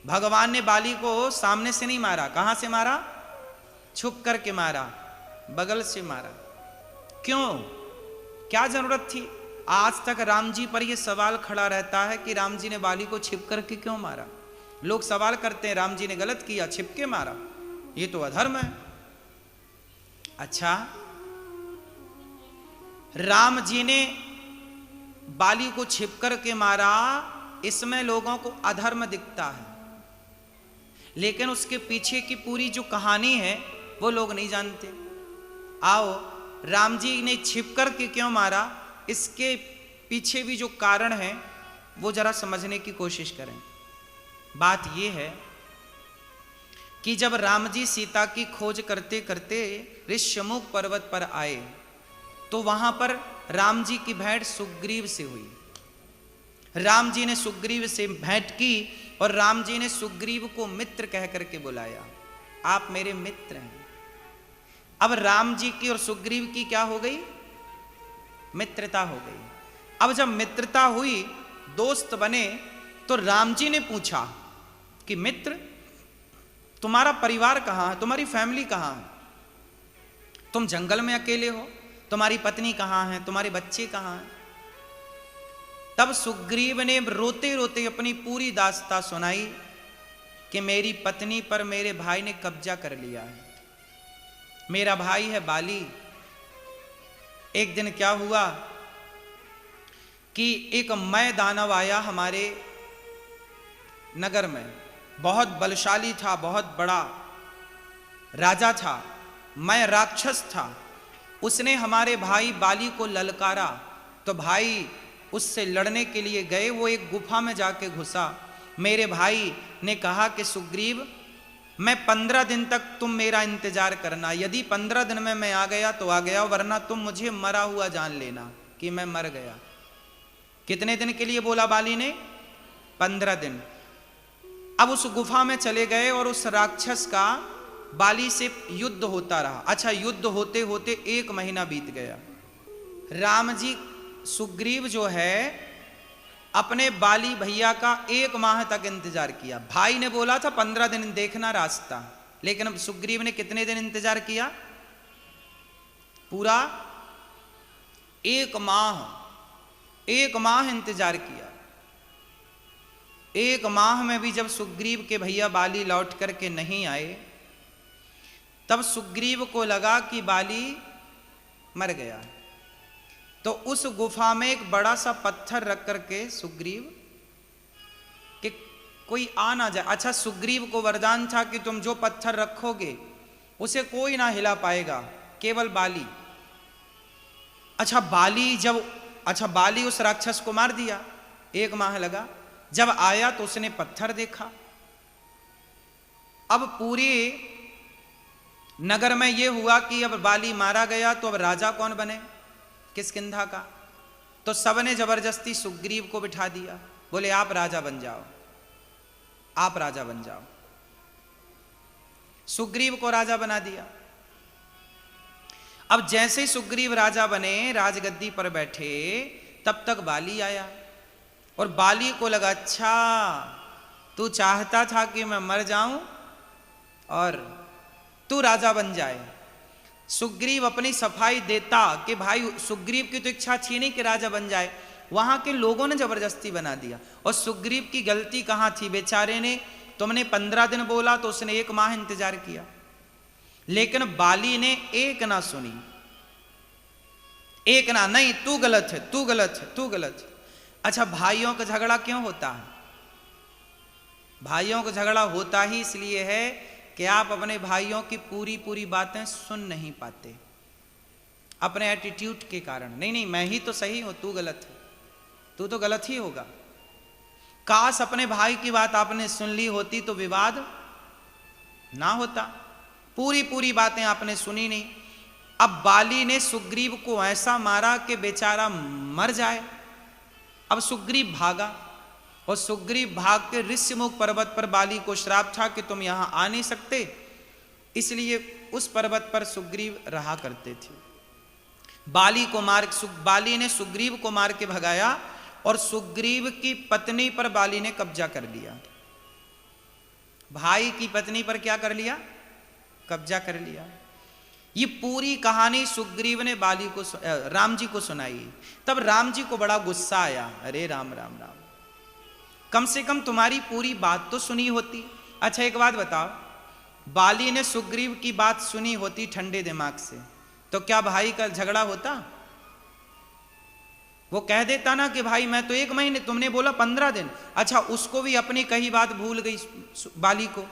भगवान ने बाली को सामने से नहीं मारा, कहां से मारा? छुप करके मारा, बगल से मारा। क्यों? क्या जरूरत थी? आज तक राम जी पर यह सवाल खड़ा रहता है कि राम जी ने बाली को छिप करके क्यों मारा। लोग सवाल करते हैं राम जी ने गलत किया, छिप के मारा, ये तो अधर्म है। अच्छा, राम जी ने बाली को छिप करके मारा, इसमें लोगों को अधर्म दिखता है, लेकिन उसके पीछे की पूरी जो कहानी है वो लोग नहीं जानते। आओ, राम जी ने छिप करके क्यों मारा, इसके पीछे भी जो कारण है वो जरा समझने की कोशिश करें। बात यह है कि जब राम जी सीता की खोज करते करते ऋष्यमुख पर्वत पर आए तो वहां पर राम जी की भेंट सुग्रीव से हुई। राम जी ने सुग्रीव से भेंट की और राम जी ने सुग्रीव को मित्र कह करके बुलाया, आप मेरे मित्र हैं। अब राम जी की और सुग्रीव की क्या हो गई? मित्रता हो गई। अब जब मित्रता हुई, दोस्त बने, तो राम जी ने पूछा कि मित्र, तुम्हारा परिवार कहां है, तुम्हारी फैमिली कहां है? तुम जंगल में अकेले हो, तुम्हारी पत्नी कहां है, तुम्हारे बच्चे कहां हैं? तब सुग्रीव ने रोते रोते अपनी पूरी दास्तां सुनाई कि मेरी पत्नी पर मेरे भाई ने कब्जा कर लिया है, मेरा भाई है बाली। एक दिन क्या हुआ कि एक मय दानव आया हमारे नगर में, बहुत बलशाली था, बहुत बड़ा राजा था, मय राक्षस था। उसने हमारे भाई बाली को ललकारा, तो भाई उससे लड़ने के लिए गए, वो एक गुफा में जाके घुसा। मेरे भाई ने कहा कि सुग्रीव, मैं 15 दिन तक तुम मेरा इंतजार करना, यदि 15 दिन में मैं आ गया तो आ गया, वरना तुम मुझे मरा हुआ जान लेना कि मैं मर गया। कितने दिन के लिए बोला बाली ने? 15 दिन। अब उस गुफा में चले गए और उस राक्षस का बाली से युद्ध होता रहा। अच्छा, युद्ध होते होते 1 महीना बीत गया। राम जी, सुग्रीव जो है, अपने बाली भैया का 1 माह तक इंतजार किया। भाई ने बोला था 15 दिन देखना रास्ता, लेकिन अब सुग्रीव ने कितने दिन इंतजार किया? पूरा 1 माह। 1 माह इंतजार किया। 1 माह में भी जब सुग्रीव के भैया बाली लौट करके नहीं आए, तब सुग्रीव को लगा कि बाली मर गया। तो उस गुफा में एक बड़ा सा पत्थर रख करके सुग्रीव कि कोई आ ना जाए। अच्छा, सुग्रीव को वरदान था कि तुम जो पत्थर रखोगे उसे कोई ना हिला पाएगा, केवल बाली। अच्छा, बाली उस राक्षस को मार दिया। 1 माह लगा। जब आया तो उसने पत्थर देखा। अब पूरे नगर में यह हुआ कि अब बाली मारा गया तो अब राजा कौन बने, किष्किंधा का। तो सबने जबरदस्ती सुग्रीव को बिठा दिया, बोले आप राजा बन जाओ, आप राजा बन जाओ। सुग्रीव को राजा बना दिया। अब जैसे ही सुग्रीव राजा बने, राजगद्दी पर बैठे, तब तक बाली आया और बाली को लगा, अच्छा तू चाहता था कि मैं मर जाऊं और तू राजा बन जाए। सुग्रीव अपनी सफाई देता कि भाई सुग्रीव की तो इच्छा थी नहीं कि राजा बन जाए, वहां के लोगों ने जबरदस्ती बना दिया। और सुग्रीव की गलती कहां थी? बेचारे ने, तुमने 15 दिन बोला तो उसने 1 माह इंतजार किया, लेकिन बाली ने एक ना सुनी, एक ना, नहीं तू गलत है, तू गलत है, तू गलत है। अच्छा, भाइयों का झगड़ा क्यों होता है? भाइयों का झगड़ा होता ही इसलिए है कि आप अपने भाइयों की पूरी पूरी बातें सुन नहीं पाते, अपने एटीट्यूड के कारण। नहीं नहीं, मैं ही तो सही हूं, तू गलत है, तू तो गलत ही होगा। काश अपने भाई की बात आपने सुन ली होती तो विवाद ना होता। पूरी पूरी बातें आपने सुनी नहीं। अब बाली ने सुग्रीव को ऐसा मारा कि बेचारा मर जाए। अब सुग्रीव भागा और सुग्रीव भाग के ऋष्यमुख पर्वत पर बाली को श्राप था कि तुम यहां आ नहीं सकते, इसलिए उस पर्वत पर सुग्रीव रहा करते थे। बाली ने सुग्रीव को मार के भगाया और सुग्रीव की पत्नी पर बाली ने कब्जा कर लिया। भाई की पत्नी पर क्या कर लिया? कब्जा कर लिया। ये पूरी कहानी सुग्रीव ने बाली को राम जी को सुनाई। तब राम जी को बड़ा गुस्सा आया, अरे राम राम राम, कम से कम तुम्हारी पूरी बात तो सुनी होती। अच्छा एक बात बताओ, बाली ने सुग्रीव की बात सुनी होती ठंडे दिमाग से, तो क्या भाई का झगड़ा होता? वो कह देता ना कि भाई मैं तो 1 महीने, तुमने बोला 15 दिन। अच्छा उसको भी अपनी कही बात भूल गई बाली को।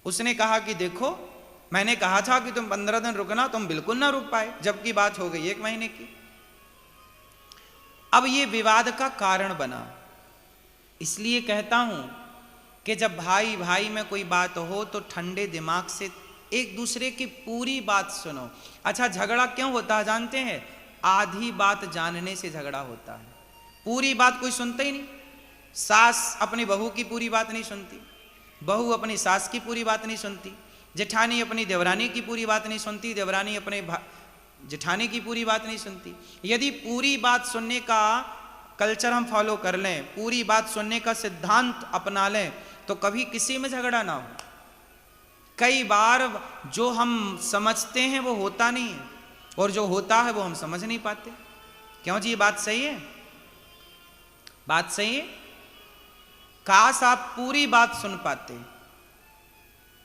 उसने कहा कि देखो मैंने कहा था कि तुम 15 दिन रुकना, तुम बिल्कुल ना रुक पाए, जबकि बात हो गई 1 महीने की। अब ये विवाद का कारण बना। इसलिए कहता हूं कि जब भाई भाई में कोई बात हो तो ठंडे दिमाग से एक दूसरे की पूरी बात सुनो। अच्छा झगड़ा क्यों होता है जानते हैं? आधी बात जानने से झगड़ा होता है, पूरी बात कोई सुनता ही नहीं। सास अपनी बहू की पूरी बात नहीं सुनती, बहू अपनी सास की पूरी बात नहीं सुनती, जेठानी अपनी देवरानी की पूरी बात नहीं सुनती, देवरानी अपने जेठानी की पूरी बात नहीं सुनती। यदि पूरी बात सुनने का कल्चर हम फॉलो कर लें, पूरी बात सुनने का सिद्धांत अपना लें, तो कभी किसी में झगड़ा ना हो। कई बार जो हम समझते हैं वो होता नहीं है, और जो होता है वो हम समझ नहीं पाते। क्यों जी? ये बात सही है, बात सही है। काश आप पूरी बात सुन पाते,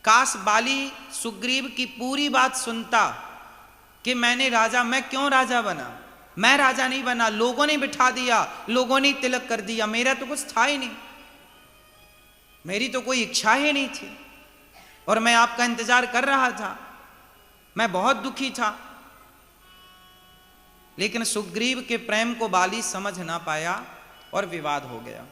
काश बाली सुग्रीव की पूरी बात सुनता कि मैं क्यों राजा बना, मैं राजा नहीं बना, लोगों ने बिठा दिया, लोगों ने तिलक कर दिया, मेरा तो कुछ था ही नहीं, मेरी तो कोई इच्छा ही नहीं थी, और मैं आपका इंतजार कर रहा था, मैं बहुत दुखी था। लेकिन सुग्रीव के प्रेम को बाली समझ ना पाया और विवाद हो गया।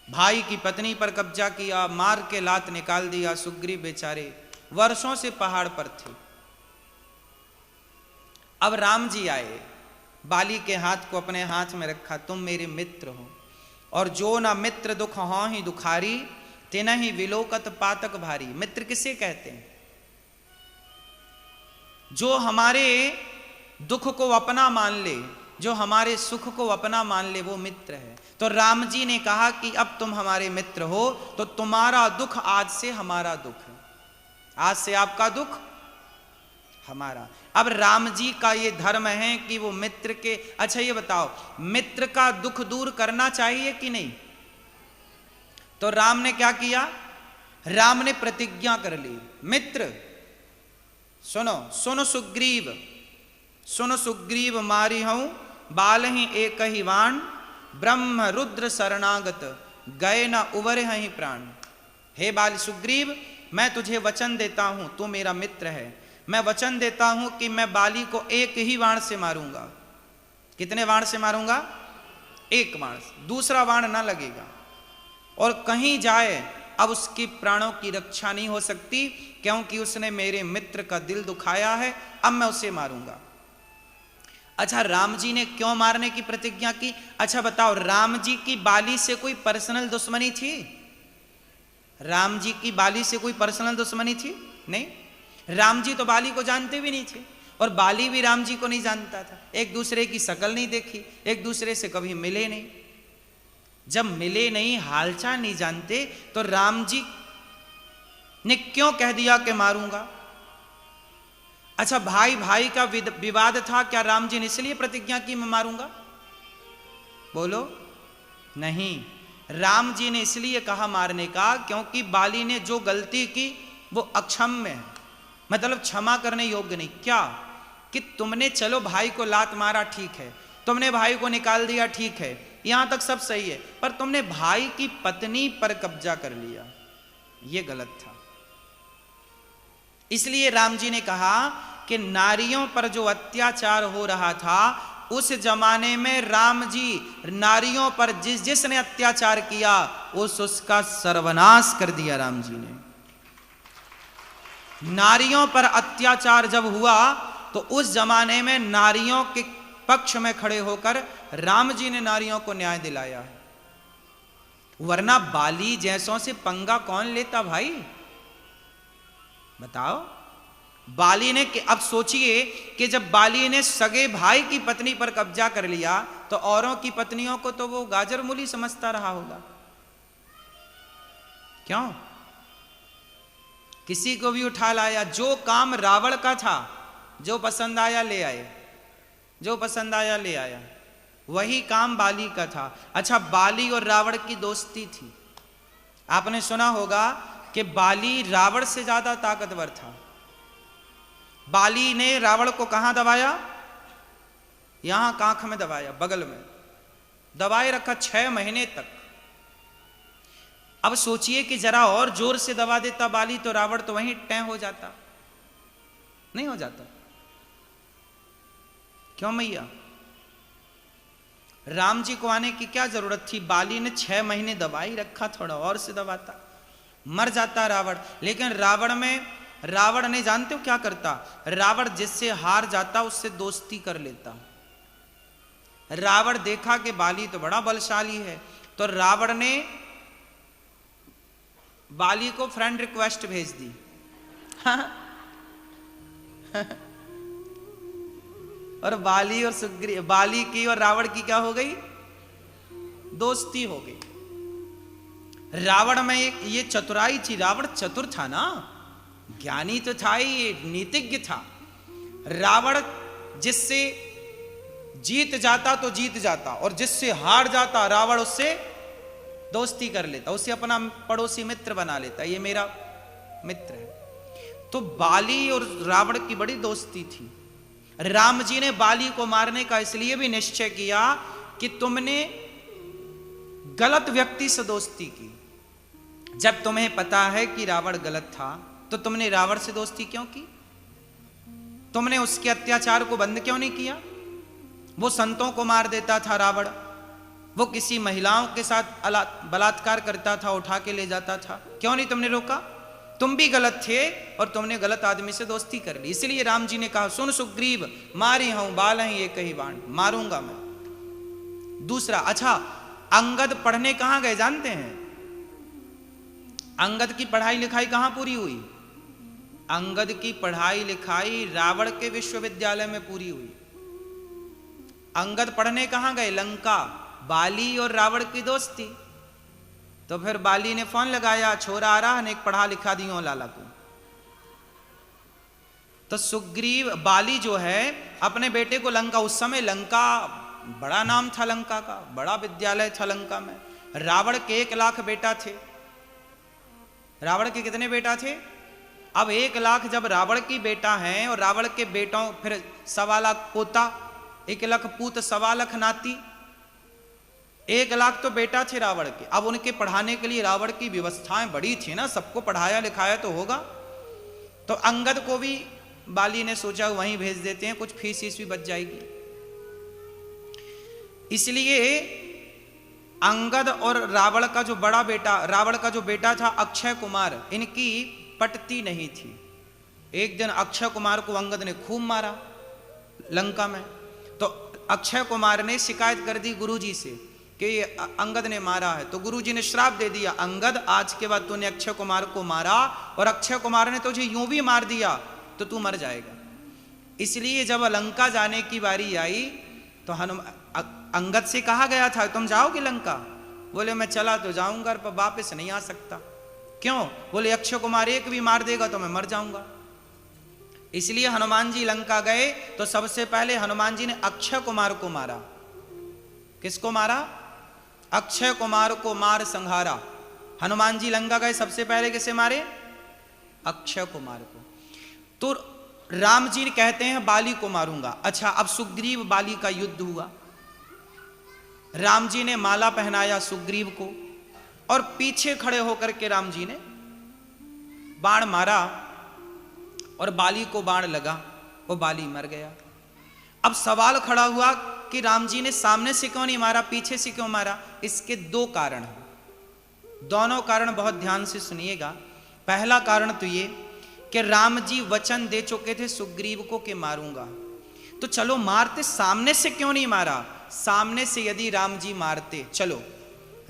भाई की पत्नी पर कब्जा किया, मार के लात निकाल दिया। सुग्रीव बेचारे वर्षों से पहाड़ पर थे। अब राम जी आए, बाली के हाथ को अपने हाथ में रखा, तुम मेरे मित्र हो, और जो ना मित्र दुख हो ही दुखारी, तेना ही विलोकत पातक भारी। मित्र किसे कहते हैं? जो हमारे दुख को अपना मान ले, जो हमारे सुख को अपना मान ले, वो मित्र है। तो राम जी ने कहा कि अब तुम हमारे मित्र हो, तो तुम्हारा दुख आज से हमारा दुख है, आज से आपका दुख हमारा। अब राम जी का ये धर्म है कि वो मित्र के, अच्छा ये बताओ, मित्र का दुख दूर करना चाहिए कि नहीं? तो राम ने क्या किया? राम ने प्रतिज्ञा कर ली, मित्र सुनो, सुनो सुग्रीव, सुनो सुग्रीव मारी हूं बाल ही एक ही वाण, ब्रह्म रुद्र शरणागत गए न उबरे ही प्राण। हे बाल सुग्रीव, मैं तुझे वचन देता हूं, तू मेरा मित्र है, मैं वचन देता हूं कि मैं बाली को एक ही वाण से मारूंगा। कितने वाण से मारूंगा? 1 वाण से, दूसरा वाण ना लगेगा, और कहीं जाए अब उसकी प्राणों की रक्षा नहीं हो सकती, क्योंकि उसने मेरे मित्र का दिल दुखाया है, अब मैं उसे मारूंगा। अच्छा राम जी ने क्यों मारने की प्रतिज्ञा की? अच्छा बताओ, राम जी की बाली से कोई पर्सनल दुश्मनी थी? राम जी की बाली से कोई पर्सनल दुश्मनी थी? नहीं। राम जी तो बाली को जानते भी नहीं थे, और बाली भी राम जी को नहीं जानता था, एक दूसरे की शकल नहीं देखी, एक दूसरे से कभी मिले नहीं। जब मिले नहीं, हालचाल नहीं जानते, तो राम जी ने क्यों कह दिया कि मारूंगा? अच्छा भाई भाई का विवाद था, क्या राम जी ने इसलिए प्रतिज्ञा की मैं मारूंगा? बोलो नहीं, राम जी ने इसलिए कहा मारने का क्योंकि बाली ने जो गलती की वो अक्षम्य है, मतलब क्षमा करने योग्य नहीं। क्या कि तुमने चलो भाई को लात मारा, ठीक है, तुमने भाई को निकाल दिया, ठीक है, यहां तक सब सही है, पर तुमने भाई की पत्नी पर कब्जा कर लिया, यह गलत था। इसलिए राम जी ने कहा कि नारियों पर जो अत्याचार हो रहा था, उस जमाने में राम जी नारियों पर जिसने अत्याचार किया उसका सर्वनाश कर दिया। राम जी ने नारियों पर अत्याचार जब हुआ तो उस जमाने में नारियों के पक्ष में खड़े होकर राम जी ने नारियों को न्याय दिलाया है, वरना बाली जैसों से पंगा कौन लेता भाई? बताओ। बाली ने, अब सोचिए कि जब बाली ने सगे भाई की पत्नी पर कब्जा कर लिया तो औरों की पत्नियों को तो वो गाजर मूली समझता रहा होगा। क्यों? किसी को भी उठा लाया। जो काम रावण का था, जो पसंद आया ले आए, जो पसंद आया ले आया। वही काम बाली का था। अच्छा, बाली और रावण की दोस्ती थी। आपने सुना होगा कि बाली रावण से ज्यादा ताकतवर था। बाली ने रावण को कहां दबाया? यहां कांख में दबाया, बगल में दबाए रखा 6 महीने तक। अब सोचिए कि जरा और जोर से दबा देता बाली तो रावण तो वहीं टै हो जाता, नहीं हो जाता? क्यों मैया? राम जी को आने की क्या जरूरत थी? बाली ने 6 महीने दबाई रखा, थोड़ा और से दबाता मर जाता रावण। लेकिन रावण ने जानते हो क्या करता? रावण जिससे हार जाता उससे दोस्ती कर लेता। रावण देखा कि बाली तो बड़ा बलशाली है, तो रावण ने बाली को फ्रेंड रिक्वेस्ट भेज दी। और बाली और सुग्रीव, बाली की और रावण की क्या हो गई? दोस्ती हो गई। रावण में ये चतुराई थी। रावण चतुर था ना, ज्ञानी तो था ही, नीतिज्ञ था। रावण जिससे जीत जाता तो जीत जाता, और जिससे हार जाता रावण उससे दोस्ती कर लेता, उसे अपना पड़ोसी मित्र बना लेता, ये मेरा मित्र है। तो बाली और रावण की बड़ी दोस्ती थी। राम जी ने बाली को मारने का इसलिए भी निश्चय किया कि तुमने गलत व्यक्ति से दोस्ती की। जब तुम्हें पता है कि रावण गलत था तो तुमने रावण से दोस्ती क्यों की? तुमने उसके अत्याचार को बंद क्यों नहीं किया? वो संतों को मार देता था रावण, वो किसी महिलाओं के साथ बलात्कार करता था, उठा के ले जाता था, क्यों नहीं तुमने रोका? तुम भी गलत थे और तुमने गलत आदमी से दोस्ती कर ली। इसलिए राम जी ने कहा, सुन सुग्रीव, मारी हूं बाल हैं ये कही बाण, मारूंगा मैं। दूसरा, अच्छा, अंगद पढ़ने कहां गए जानते हैं? अंगद की पढ़ाई लिखाई कहां पूरी हुई? अंगद की पढ़ाई लिखाई रावण के विश्वविद्यालय में पूरी हुई। अंगद पढ़ने कहां गए? लंका। बाली और रावण की दोस्ती। तो फिर बाली ने फोन लगाया, छोरा आ रहा है, एक पढ़ा लिखा दियो लाला को। तो सुग्रीव, बाली जो है अपने बेटे को लंका, उस समय लंका बड़ा नाम था, लंका का बड़ा विद्यालय था लंका में। रावण के 1 लाख बेटा थे। रावण के कितने बेटा थे? अब 1 लाख जब रावण की बेटा हैं, और रावण के बेटों फिर 1.25 लाख पोता, 1 लाख पूत, 1.25 लाख नाती, 1 लाख तो बेटा थे रावण के। अब उनके पढ़ाने के लिए रावण की व्यवस्थाएं बड़ी थी ना, सबको पढ़ाया लिखाया तो होगा। तो अंगद को भी बाली ने सोचा वहीं भेज देते हैं, कुछ फीस भी बच जाएगी। इसलिए अंगद और रावण का जो बड़ा बेटा, रावण का जो बेटा था अक्षय कुमार, इनकी पटती नहीं थी। एक दिन अक्षय कुमार को अंगद ने खूब मारा लंका में। तो अक्षय कुमार ने शिकायत कर दी गुरुजी से कि ये अंगद ने मारा है। तो गुरुजी ने श्राप दे दिया, अंगद आज के बाद तूने अक्षय कुमार को मारा और अक्षय कुमार ने तुझे यूं भी मार दिया तो तू मर जाएगा। इसलिए जब लंका जाने की बारी आई तो अंगद से कहा गया था, तुम जाओगे लंका? बोले मैं चला तो जाऊंगा पर वापस नहीं आ सकता। क्यों? बोले अक्षय कुमार एक भी मार देगा तो मैं मर जाऊंगा। इसलिए हनुमान जी लंका गए तो सबसे पहले हनुमान जी ने अक्षय कुमार को मारा। किसको मारा? अक्षय कुमार को मार संहारा। हनुमान जी लंका गए, सबसे पहले किसे मारे? अक्षय कुमार को। तो राम जी कहते हैं बाली को मारूंगा। अच्छा, अब सुग्रीव बाली का युद्ध हुआ। राम जी ने माला पहनाया सुग्रीव को और पीछे खड़े होकर के राम जी ने बाण मारा और बाली को बाण लगा, वो बाली मर गया। अब सवाल खड़ा हुआ कि राम जी ने सामने से क्यों नहीं मारा, पीछे से क्यों मारा? इसके 2 कारण हैं। दोनों कारण बहुत ध्यान से सुनिएगा। पहला कारण तो ये कि राम जी वचन दे चुके थे सुग्रीव को कि मारूंगा, तो चलो मारते, सामने से क्यों नहीं मारा? सामने से यदि राम जी मारते, चलो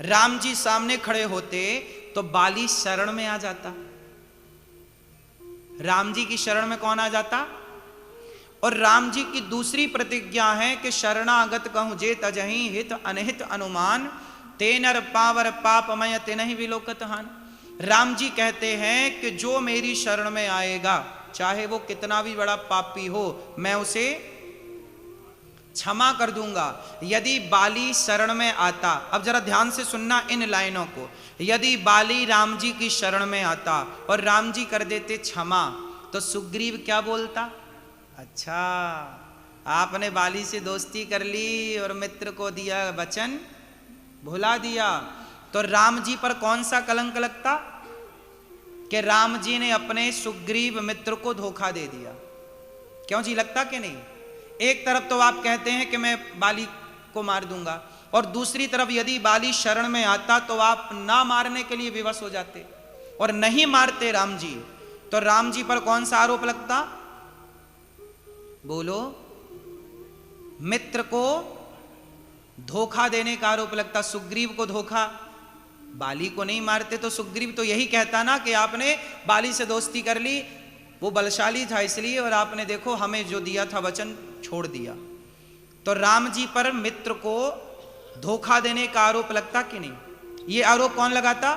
राम जी सामने खड़े होते तो बाली शरण में आ जाता। राम जी की शरण में कौन आ जाता? और राम जी की दूसरी प्रतिज्ञा है कि शरणागत कहूं जे तजहि हित अनहित अनुमान, तेनर पावर पापमय तेनहि विलोकत हान। राम जी कहते हैं कि जो मेरी शरण में आएगा, चाहे वो कितना भी बड़ा पापी हो, मैं उसे क्षमा कर दूंगा। यदि बाली शरण में आता, अब जरा ध्यान से सुनना इन लाइनों को, यदि बाली राम जी की शरण में आता और राम जी कर देते क्षमा, तो सुग्रीव क्या बोलता? अच्छा, आपने बाली से दोस्ती कर ली और मित्र को दिया वचन भुला दिया, तो राम जी पर कौन सा कलंक लगता कि राम जी ने अपने सुग्रीव मित्र को धोखा दे दिया। क्यों जी, लगता कि नहीं? एक तरफ तो आप कहते हैं कि मैं बाली को मार दूंगा, और दूसरी तरफ यदि बाली शरण में आता तो आप ना मारने के लिए विवश हो जाते और नहीं मारते राम जी, तो राम जी पर कौन सा आरोप लगता? बोलो। मित्र को धोखा देने का आरोप लगता। सुग्रीव को धोखा, बाली को नहीं मारते तो सुग्रीव तो यही कहता ना कि आपने बाली से दोस्ती कर ली, वो बलशाली था इसलिए, और आपने देखो हमें जो दिया था वचन छोड़ दिया। तो राम जी पर मित्र को धोखा देने का आरोप लगता कि नहीं? ये आरोप कौन लगाता?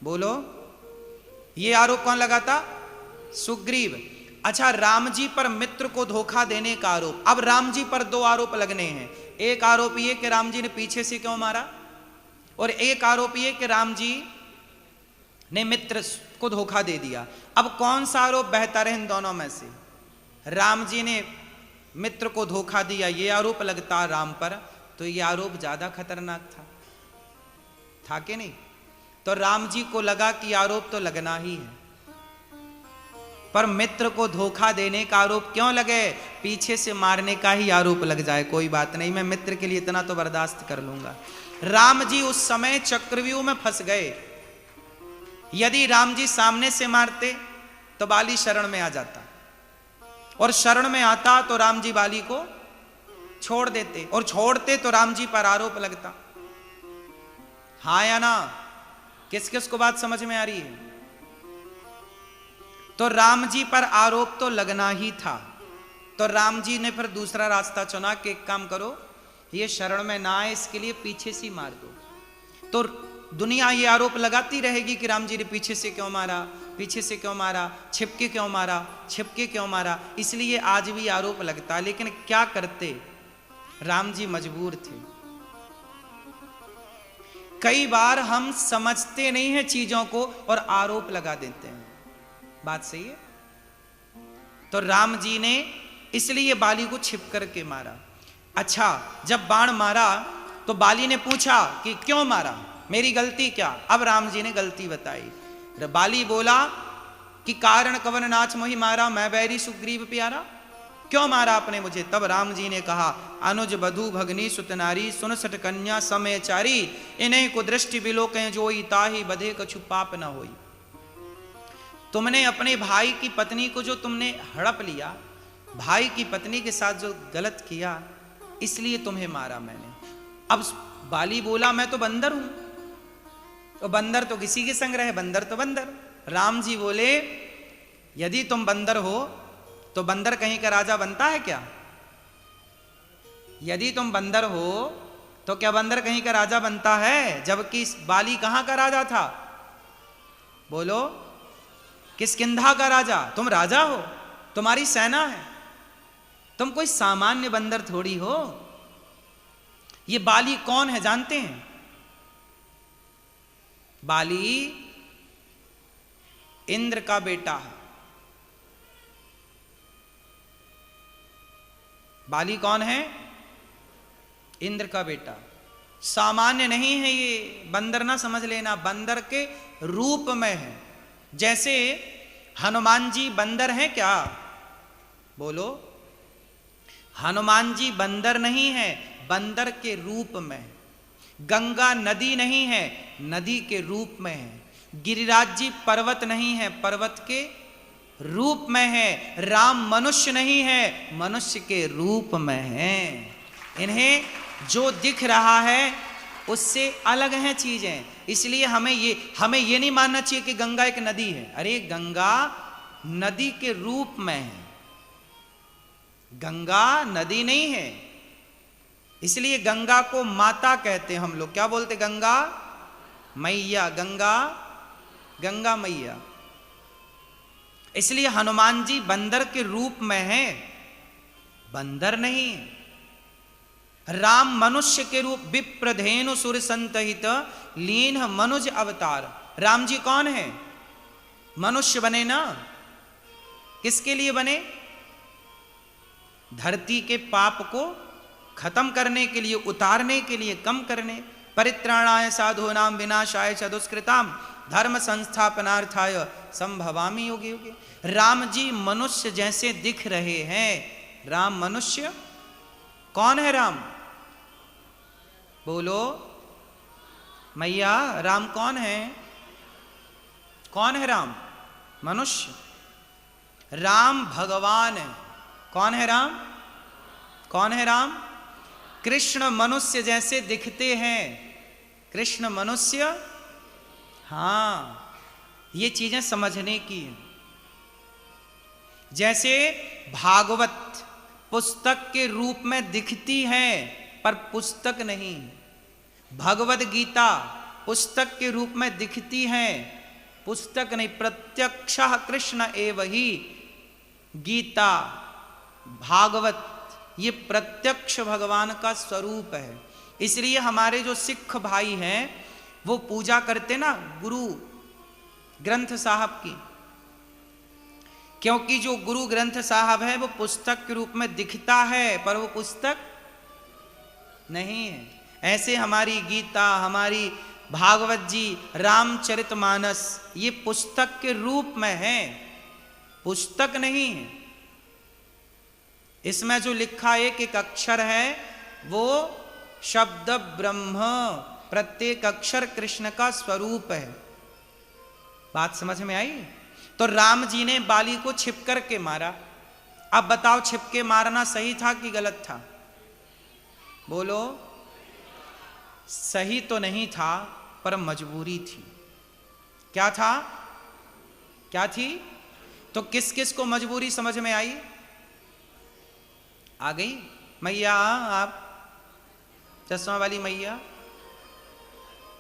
बोलो, ये आरोप कौन लगाता? सुग्रीव। अच्छा, राम जी पर मित्र को धोखा देने का आरोप। अब राम जी पर दो आरोप लगने हैं। एक आरोप ये कि राम जी ने पीछे से क्यों मारा, और एक आरोप ये कि राम जी ने मित्र को धोखा दे दिया। अब कौन सा आरोप बेहतर है इन दोनों में से? राम जी ने मित्र को धोखा दिया, ये आरोप लगता राम पर, तो ये आरोप ज्यादा खतरनाक था कि नहीं? तो राम जी को लगा कि आरोप तो लगना ही है, पर मित्र को धोखा देने का आरोप क्यों लगे? पीछे से मारने का ही आरोप लग जाए, कोई बात नहीं, मैं मित्र के लिए इतना तो बर्दाश्त कर लूंगा। राम जी उस समय चक्रव्यूह में फंस गए। यदि राम जी सामने से मारते तो बाली शरण में आ जाता, और शरण में आता तो राम जी बाली को छोड़ देते, और छोड़ते तो राम जी पर आरोप लगता। हाँ या ना? किस किस को बात समझ में आ रही है? तो राम जी पर आरोप तो लगना ही था, तो राम जी ने फिर दूसरा रास्ता चुना कि एक काम करो, ये शरण में ना आए इसके लिए पीछे से मार दो। तो दुनिया ये आरोप लगाती रहेगी कि राम जी ने पीछे से क्यों मारा, पीछे से क्यों मारा, छिपके क्यों मारा, छिपके क्यों मारा, इसलिए आज भी आरोप लगता। लेकिन क्या करते, राम जी मजबूर थे। कई बार हम समझते नहीं हैं चीजों को और आरोप लगा देते हैं। बात सही है? तो राम जी ने इसलिए बाली को छिप करके मारा। अच्छा, जब बाण मारा तो बाली ने पूछा कि क्यों मारा, मेरी गलती क्या? अब राम जी ने गलती बताई। बाली बोला कि कारण कवन नाच मोहि मारा, मैं बैरी सुग्रीव प्यारा। क्यों मारा आपने मुझे? तब राम जी ने कहा, अनुज बधु भगनी सुतनारी, सुन सठ कन्या समय चारी, इन्हें को दृष्टि बिलोकें जोई, ताहि बधे कछु पाप न होई। तुमने अपने भाई की पत्नी को जो तुमने हड़प लिया, भाई की पत्नी के साथ जो गलत किया, इसलिए तुम्हें मारा मैंने। अब बाली बोला मैं तो बंदर हूं, तो बंदर तो किसी के संग रहे, बंदर तो बंदर। राम जी बोले यदि तुम बंदर हो तो बंदर कहीं का राजा बनता है क्या? यदि तुम बंदर हो तो क्या बंदर कहीं का राजा बनता है? जबकि बाली कहां का राजा था? बोलो, किष्किंधा का राजा। तुम राजा हो, तुम्हारी सेना है, तुम कोई सामान्य बंदर थोड़ी हो। ये बाली कौन है जानते हैं? बाली इंद्र का बेटा है। बाली कौन है? इंद्र का बेटा। सामान्य नहीं है ये, बंदर ना समझ लेना, बंदर के रूप में है। जैसे हनुमान जी बंदर हैं क्या? बोलो, हनुमान जी बंदर नहीं है, बंदर के रूप में। गंगा नदी नहीं है, नदी के रूप में है। गिरिराज जी पर्वत नहीं है, पर्वत के रूप में है। राम मनुष्य नहीं है, मनुष्य के रूप में है। इन्हें जो दिख रहा है उससे अलग हैं चीजें। इसलिए हमें ये नहीं मानना चाहिए कि गंगा एक नदी है। अरे गंगा नदी के रूप में है, गंगा नदी नहीं है। इसलिए गंगा को माता कहते हैं हम लोग। क्या बोलते? गंगा मैया, गंगा, गंगा मैया। इसलिए हनुमान जी बंदर के रूप में हैं, बंदर नहीं। राम मनुष्य के रूप, विप्रधेनु सुर संतहित लीन मनुज अवतार। राम जी कौन है? मनुष्य बने ना। किसके लिए बने? धरती के पाप को खत्म करने के लिए, उतारने के लिए, कम करने। परित्राणाय साधूनां विनाशाय च दुष्कृतां धर्म संस्थापनार्थाय संभवामि युगे युगे। राम जी मनुष्य जैसे दिख रहे हैं। राम मनुष्य, कौन है राम? बोलो मैया, राम कौन है? कौन है राम? मनुष्य। राम भगवान है। कौन है राम? कौन है राम? कृष्ण मनुष्य जैसे दिखते हैं। कृष्ण मनुष्य, हां, ये चीजें समझने की है। जैसे भागवत पुस्तक के रूप में दिखती है पर पुस्तक नहीं। भगवद गीता पुस्तक के रूप में दिखती है, पुस्तक नहीं। प्रत्यक्षः कृष्ण एव ही गीता, भागवत, ये प्रत्यक्ष भगवान का स्वरूप है। इसलिए हमारे जो सिख भाई हैं वो पूजा करते ना गुरु ग्रंथ साहब की, क्योंकि जो गुरु ग्रंथ साहब है वो पुस्तक के रूप में दिखता है पर वो पुस्तक नहीं है। ऐसे हमारी गीता, हमारी भागवत जी, रामचरितमानस, ये पुस्तक के रूप में है, पुस्तक नहीं है। इसमें जो लिखा एक एक अक्षर है वो शब्द ब्रह्म, प्रत्येक अक्षर कृष्ण का स्वरूप है। बात समझ में आई? तो राम जी ने बाली को छिप करके मारा। अब बताओ छिप के मारना सही था कि गलत था? बोलो। सही तो नहीं था पर मजबूरी थी। क्या था? क्या थी? तो किस किस को मजबूरी समझ में आई? आ गई? मैया, आप चश्मा वाली मैया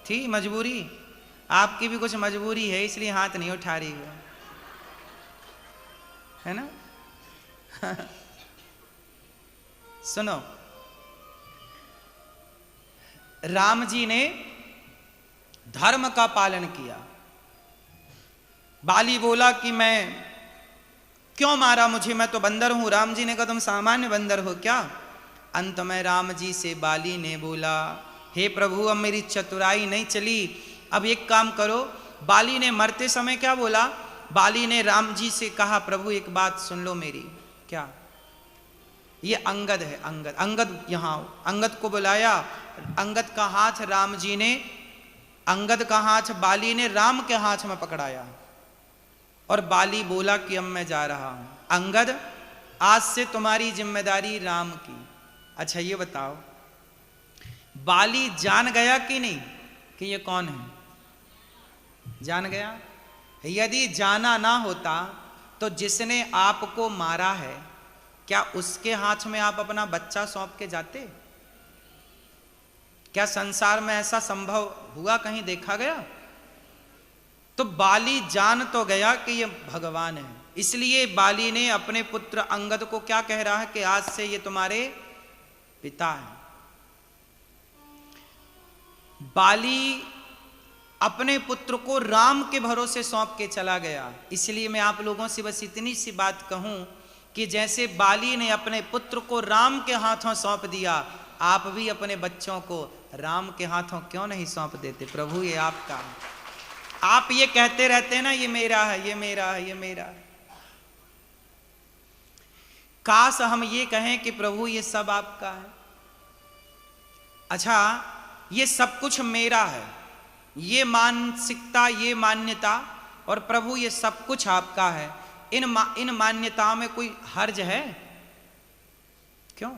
थी मजबूरी? आपकी भी कुछ मजबूरी है इसलिए हाथ नहीं उठा रही है ना? सुनो, राम जी ने धर्म का पालन किया। बाली बोला कि मैं क्यों मारा मुझे, मैं तो बंदर हूं। राम जी ने कहा तुम सामान्य बंदर हो क्या? अंत में राम जी से बाली ने बोला, हे प्रभु अब मेरी चतुराई नहीं चली, अब एक काम करो। बाली ने मरते समय क्या बोला? बाली ने राम जी से कहा, प्रभु एक बात सुन लो मेरी। क्या? ये अंगद है, अंगद, अंगद यहां आओ। अंगद को बुलाया। अंगद का हाथ राम जी ने, अंगद का हाथ बाली ने राम के हाथ में पकड़ाया और बाली बोला कि अब मैं जा रहा हूं। अंगद, आज से तुम्हारी जिम्मेदारी राम की। अच्छा ये बताओ, बाली जान गया कि नहीं कि ये कौन है? जान गया। यदि जाना ना होता तो जिसने आपको मारा है क्या उसके हाथ में आप अपना बच्चा सौंप के जाते? क्या संसार में ऐसा संभव हुआ? कहीं देखा गया? तो बाली जान तो गया कि ये भगवान है, इसलिए बाली ने अपने पुत्र अंगद को क्या कह रहा है कि आज से ये तुम्हारे पिता है। बाली अपने पुत्र को राम के भरोसे सौंप के चला गया। इसलिए मैं आप लोगों से बस इतनी सी बात कहूं कि जैसे बाली ने अपने पुत्र को राम के हाथों सौंप दिया, आप भी अपने बच्चों को राम के हाथों क्यों नहीं सौंप देते? प्रभु ये आपका है। आप ये कहते रहते हैं ना, ये मेरा है, ये मेरा है, ये मेरा है। काश हम ये कहें कि प्रभु ये सब आपका है। अच्छा, ये सब कुछ मेरा है, ये मानसिकता, ये मान्यता, और प्रभु ये सब कुछ आपका है। इन मान्यताओं में कोई हर्ज है? क्यों?